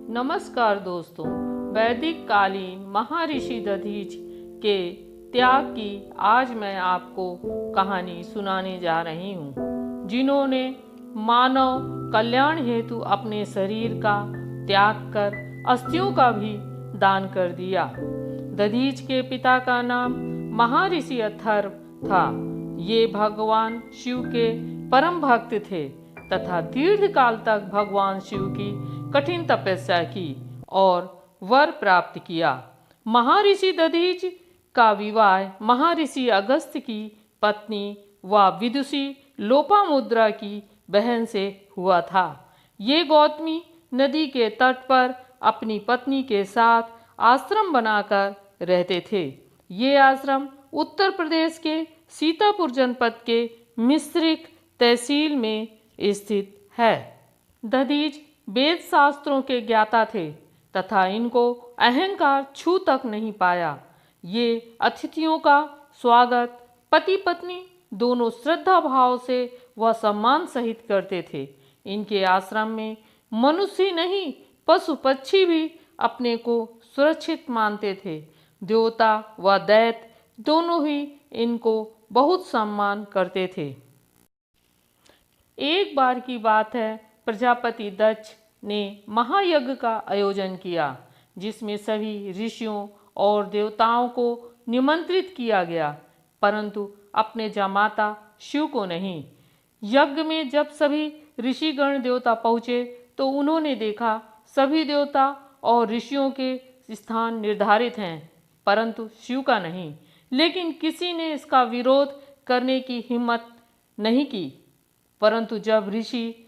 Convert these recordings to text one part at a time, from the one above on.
नमस्कार दोस्तों, वैदिक कालीन महर्षि दधीच के त्याग की आज मैं आपको कहानी सुनाने जा रही हूँ, जिन्होंने मानव कल्याण हेतु अपने शरीर का त्याग कर अस्थियों का भी दान कर दिया। दधीच के पिता का नाम महर्षि अथर्व था। ये भगवान शिव के परम भक्त थे तथा दीर्घ काल तक भगवान शिव की कठिन तपस्या की और वर प्राप्त किया। महर्षि दधीच का विवाह महर्षि अगस्त्य की पत्नी व विदुषी लोपामुद्रा की बहन से हुआ था। ये गौतमी नदी के तट पर अपनी पत्नी के साथ आश्रम बनाकर रहते थे। ये आश्रम उत्तर प्रदेश के सीतापुर जनपद के मिश्रिक तहसील में स्थित है। दधीच वेद शास्त्रों के ज्ञाता थे तथा इनको अहंकार छू तक नहीं पाया। ये अतिथियों का स्वागत पति पत्नी दोनों श्रद्धा भाव से व सम्मान सहित करते थे। इनके आश्रम में मनुष्य नहीं पशु पक्षी भी अपने को सुरक्षित मानते थे। देवता व दैत्य दोनों ही इनको बहुत सम्मान करते थे। एक बार की बात है, प्रजापति दक्ष ने महायज्ञ का आयोजन किया, जिसमें सभी ऋषियों और देवताओं को निमंत्रित किया गया, परंतु अपने जामाता शिव को नहीं। यज्ञ में जब सभी ऋषिगण देवता पहुँचे तो उन्होंने देखा सभी देवता और ऋषियों के स्थान निर्धारित हैं, परंतु शिव का नहीं। लेकिन किसी ने इसका विरोध करने की हिम्मत नहीं की। परंतु जब ऋषि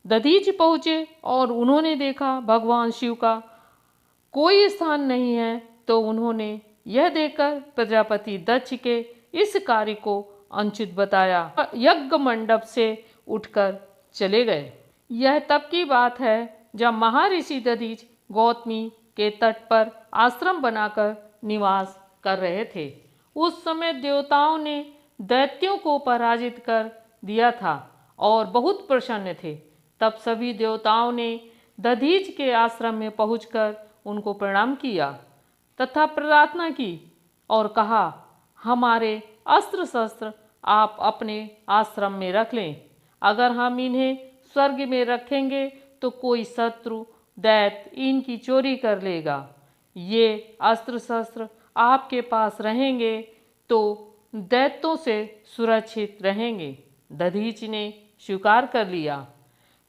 दधीच पहुँचे और उन्होंने देखा भगवान शिव का कोई स्थान नहीं है, तो उन्होंने यह देखकर प्रजापति दक्ष के इस कार्य को अनुचित बताया। यज्ञ मंडप से उठकर चले गए। यह तब की बात है जब महर्षि दधीच गौतमी के तट पर आश्रम बनाकर निवास कर रहे थे। उस समय देवताओं ने दैत्यों को पराजित कर दिया था और बहुत प्रसन्न थे। तब सभी देवताओं ने दधीच के आश्रम में पहुंचकर उनको प्रणाम किया तथा प्रार्थना की और कहा, हमारे अस्त्र शस्त्र आप अपने आश्रम में रख लें। अगर हम इन्हें स्वर्ग में रखेंगे तो कोई शत्रु दैत्य इनकी चोरी कर लेगा। ये अस्त्र शस्त्र आपके पास रहेंगे तो दैत्यों से सुरक्षित रहेंगे। दधीच ने स्वीकार कर लिया।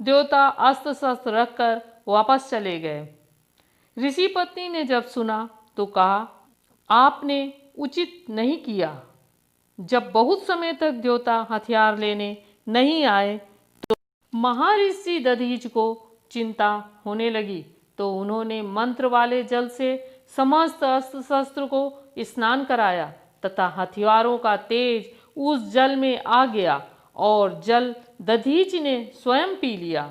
देवता अस्त्र शस्त्र रखकर वापस चले गए। ऋषि पत्नी ने जब सुना तो कहा, आपने उचित नहीं किया। जब बहुत समय तक देवता हथियार लेने नहीं आए तो महर्षि दधीच को चिंता होने लगी, तो उन्होंने मंत्र वाले जल से समस्त अस्त्र शस्त्र को स्नान कराया तथा हथियारों का तेज उस जल में आ गया और जल दधीच ने स्वयं पी लिया।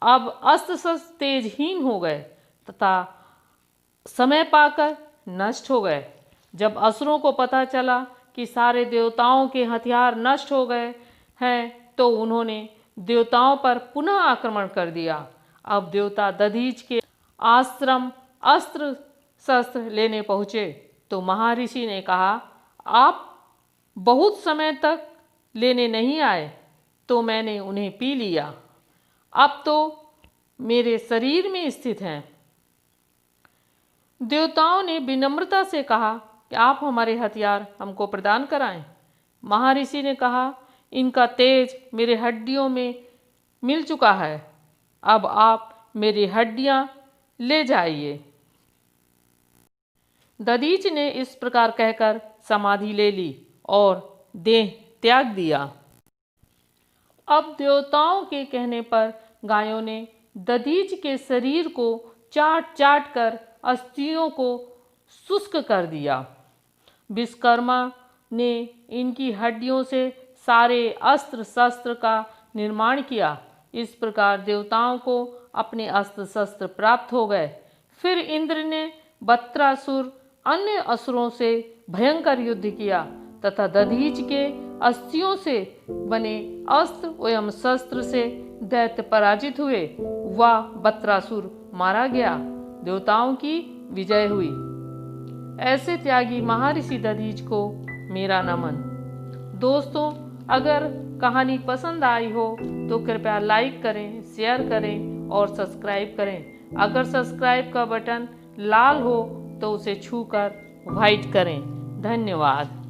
अब अस्त्र शस्त्र तेजहीन हो गए तथा समय पाकर नष्ट हो गए। जब असुरों को पता चला कि सारे देवताओं के हथियार नष्ट हो गए हैं, तो उन्होंने देवताओं पर पुनः आक्रमण कर दिया। अब देवता दधीच के आश्रम अस्त्र शस्त्र लेने पहुँचे तो महर्षि ने कहा, आप बहुत समय तक लेने नहीं आए तो मैंने उन्हें पी लिया। अब तो मेरे शरीर में स्थित हैं। देवताओं ने विनम्रता से कहा कि आप हमारे हथियार हमको प्रदान कराएं। महर्षि ने कहा, इनका तेज मेरे हड्डियों में मिल चुका है। अब आप मेरी हड्डियां ले जाइए। दधीच ने इस प्रकार कहकर समाधि ले ली और देह त्याग दिया। अब देवताओं के कहने पर गायों ने दधीच के शरीर को चाट चाट कर अस्थियों को शुष्क कर दिया। विश्वकर्मा ने इनकी हड्डियों से सारे अस्त्र शस्त्र का निर्माण किया। इस प्रकार देवताओं को अपने अस्त्र शस्त्र प्राप्त हो गए। फिर इंद्र ने बत्रासुर अन्य असुरों से भयंकर युद्ध किया तथा दधीच के अस्थियों से बने अस्त्र एवं शस्त्र से दैत्य पराजित हुए व बत्रासुर मारा गया, देवताओं की विजय हुई। ऐसे त्यागी महर्षि दधीच को मेरा नमन। दोस्तों, अगर कहानी पसंद आई हो तो कृपया लाइक करें, शेयर करें और सब्सक्राइब करें। अगर सब्सक्राइब का बटन लाल हो तो उसे छूकर व्हाइट करें। धन्यवाद।